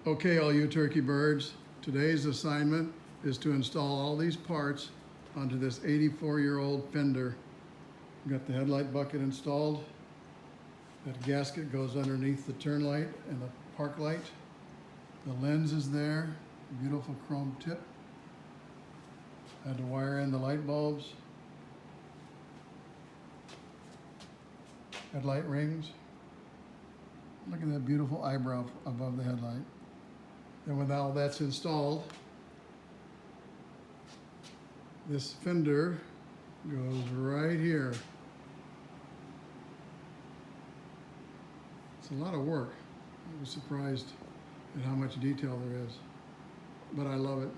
Okay, all you turkey birds, today's assignment is to install all these parts onto this 84-year-old fender. Got the headlight bucket installed. That gasket goes underneath the turn light and the park light. The lens is there, beautiful chrome tip. Had to wire in the light bulbs. Headlight rings. Look at that beautiful eyebrow above the headlight. And when all that's installed, this fender goes right here. It's a lot of work. I was surprised at how much detail there is, but I love it.